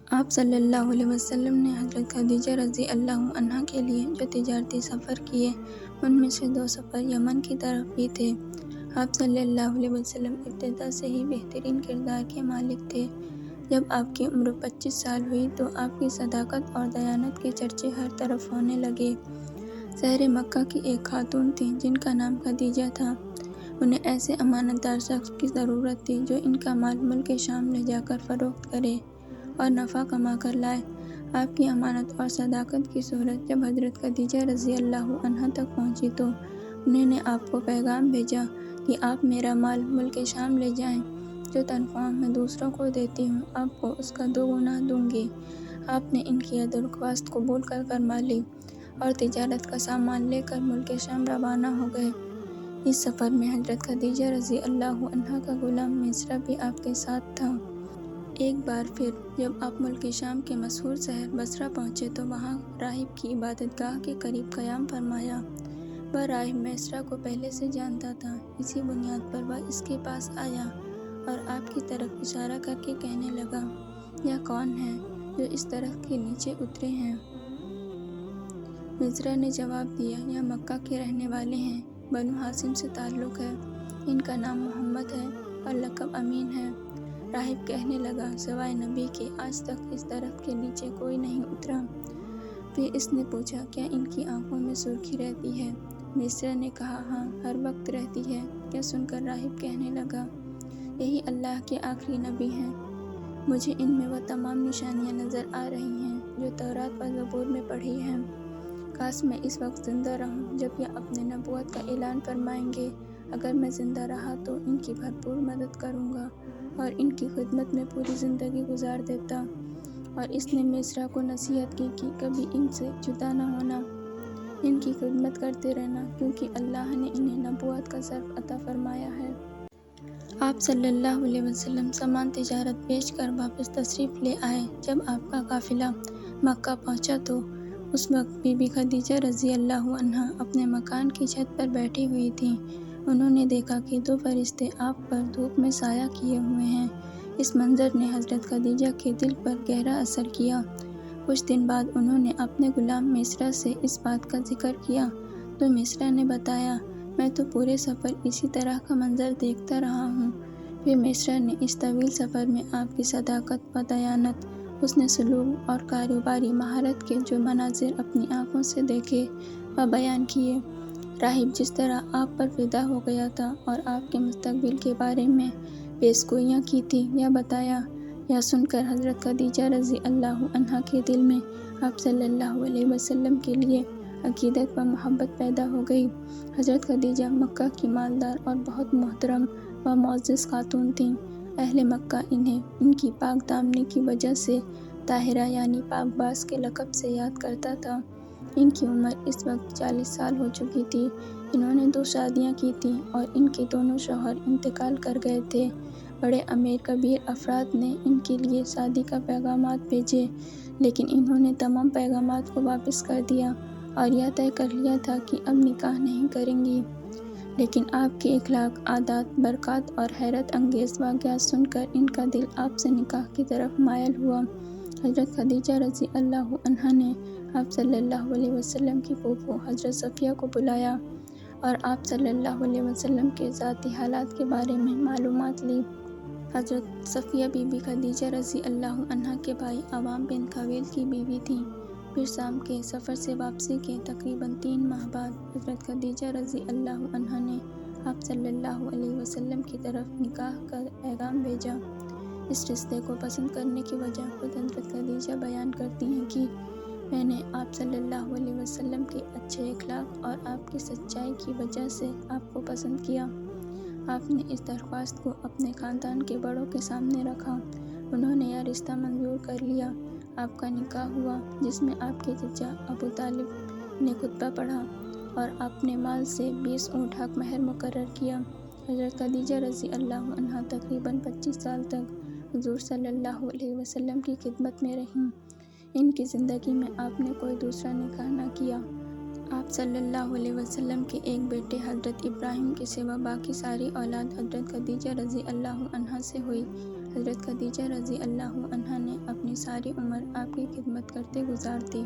آپ صلی اللہ علیہ وسلم نے حضرت خدیجہ رضی اللہ عنہا کے لیے جو تجارتی سفر کیے ان میں سے 2 سفر یمن کی طرف بھی تھے۔ آپ صلی اللہ علیہ وسلم ابتدا سے ہی بہترین کردار کے مالک تھے۔ جب آپ کی عمر 25 سال ہوئی تو آپ کی صداقت اور دیانت کے چرچے ہر طرف ہونے لگے۔ شہر مکہ کی ایک خاتون تھیں جن کا نام خدیجہ تھا۔ انہیں ایسے امانت دار شخص کی ضرورت تھی جو ان کا مال ملک شام لے جا کر فروخت کرے اور نفع کما کر لائے۔ آپ کی امانت اور صداقت کی شہرت جب حضرت خدیجہ رضی اللہ عنہا تک پہنچی تو انہوں نے آپ کو پیغام بھیجا کہ آپ میرا مال ملک شام لے جائیں۔ جو تنخواہ میں دوسروں کو دیتی ہوں آپ کو اس کا 2 گنا دوں گی۔ آپ نے ان کی یہ درخواست قبول کر فرما لی اور تجارت کا سامان لے کر ملک شام روانہ ہو گئے۔ اس سفر میں حضرت خدیجہ رضی اللہ عنہا کا غلام میسرہ بھی آپ کے ساتھ تھا۔ ایک بار پھر جب آپ ملک شام کے مشہور شہر بصرہ پہنچے تو وہاں راہب کی عبادت گاہ کے قریب قیام فرمایا۔ وہ راہب میسرہ کو پہلے سے جانتا تھا، اسی بنیاد پر وہ اس کے پاس آیا اور آپ کی طرف اشارہ کر کے کہنے لگا، یہ کون ہیں جو اس درخت کے نیچے اترے ہیں؟ میسرہ نے جواب دیا، یہ مکہ کے رہنے والے ہیں، بنو ہاشم سے تعلق ہے، ان کا نام محمد ہے اور لقب امین ہے۔ راہب کہنے لگا، سوائے نبی کے آج تک اس درخت کے نیچے کوئی نہیں اترا۔ پھر اس نے پوچھا، کیا ان کی آنکھوں میں سرخی رہتی ہے؟ میسرہ نے کہا، ہاں، ہر وقت رہتی ہے۔ یہ سن کر راہب کہنے لگا، یہی اللہ کے آخری نبی ہیں، مجھے ان میں وہ تمام نشانیاں نظر آ رہی ہیں جو تورات و زبور میں پڑھی ہیں۔ کاش میں اس وقت زندہ رہوں جب یہ اپنے نبوت کا اعلان فرمائیں گے۔ اگر میں زندہ رہا تو ان کی بھرپور مدد کروں گا اور ان کی خدمت میں پوری زندگی گزار دیتا۔ اور اس نے میسرہ کو نصیحت کی کہ کبھی ان سے جدا نہ ہونا، ان کی خدمت کرتے رہنا، کیونکہ اللہ نے انہیں نبوت کا شرف عطا فرمایا ہے۔ آپ صلی اللہ علیہ وسلم سامان تجارت بیچ کر واپس تشریف لے آئے۔ جب آپ کا قافلہ مکہ پہنچا تو اس وقت بی بی خدیجہ رضی اللہ عنہا اپنے مکان کی چھت پر بیٹھی ہوئی تھیں۔ انہوں نے دیکھا کہ 2 فرشتے آپ پر دھوپ میں سایہ کیے ہوئے ہیں۔ اس منظر نے حضرت خدیجہ کے دل پر گہرا اثر کیا۔ کچھ دن بعد انہوں نے اپنے غلام میسرہ سے اس بات کا ذکر کیا تو میسرہ نے بتایا، میں تو پورے سفر اسی طرح کا منظر دیکھتا رہا ہوں۔ پھر میسرہ نے اس طویل سفر میں آپ کی صداقت و دیانت، حسن سلوک اور کاروباری مہارت کے جو مناظر اپنی آنکھوں سے دیکھے وہ بیان کیے۔ راہب جس طرح آپ پر فدا ہو گیا تھا اور آپ کے مستقبل کے بارے میں پیش گوئیاں کی تھیں یہ بتایا۔ یہ سن کر حضرت خدیجہ رضی اللہ عنہا کے دل میں آپ صلی اللہ علیہ وسلم کے لیے عقیدت و محبت پیدا ہو گئی۔ حضرت خدیجہ مکہ کی مالدار اور بہت محترم و معزز خاتون تھیں۔ اہل مکہ انہیں ان کی پاک دامنی کی وجہ سے طاہرہ یعنی پاک باز کے لقب سے یاد کرتا تھا۔ ان کی عمر اس وقت 40 سال ہو چکی تھی۔ انہوں نے 2 شادیاں کی تھیں اور ان کے دونوں شوہر انتقال کر گئے تھے۔ بڑے امیر کبیر افراد نے ان کے لیے شادی کا پیغامات بھیجے لیکن انہوں نے تمام پیغامات کو واپس کر دیا اور یہ طے کر لیا تھا کہ اب نکاح نہیں کریں گی۔ لیکن آپ کے اخلاق، عادات، برکات اور حیرت انگیز واقعات سن کر ان کا دل آپ سے نکاح کی طرف مائل ہوا۔ حضرت خدیجہ رضی اللہ عنہا نے آپ صلی اللہ علیہ وسلم کی پھوپھو حضرت صفیہ کو بلایا اور آپ صلی اللہ علیہ وسلم کے ذاتی حالات کے بارے میں معلومات لی۔ حضرت صفیہ بی بی خدیجہ رضی اللہ عنہا کے بھائی عوام بن خویل کی بیوی تھیں۔ پھر شام کے سفر سے واپسی کے تقریباً 3 ماہ بعد حضرت خدیجہ رضی اللہ عنہا نے آپ صلی اللہ علیہ وسلم کی طرف نکاح کا پیغام بھیجا۔ اس رشتے کو پسند کرنے کی وجہ خود حضرت خدیجہ بیان کرتی ہیں کہ میں نے آپ صلی اللہ علیہ وسلم کے اچھے اخلاق اور آپ کی سچائی کی وجہ سے آپ کو پسند کیا۔ آپ نے اس درخواست کو اپنے خاندان کے بڑوں کے سامنے رکھا، انہوں نے یہ رشتہ منظور کر لیا۔ آپ کا نکاح ہوا جس میں آپ کے چچا ابو طالب نے خطبہ پڑھا اور اپنے مال سے 20 اونٹ حق مہر مقرر کیا۔ حضرت خدیجہ رضی اللہ عنہا تقریباً 25 سال تک حضور صلی اللہ علیہ وسلم کی خدمت میں رہیں۔ ان کی زندگی میں آپ نے کوئی دوسرا نکاح نہ کیا۔ آپ صلی اللہ علیہ وسلم کے ایک بیٹے حضرت ابراہیم کے سوا باقی ساری اولاد حضرت خدیجہ رضی اللہ عنہا سے ہوئی۔ حضرت خدیجہ رضی اللہ عنہا نے اپنی ساری عمر آپ کی خدمت کرتے گزار دی۔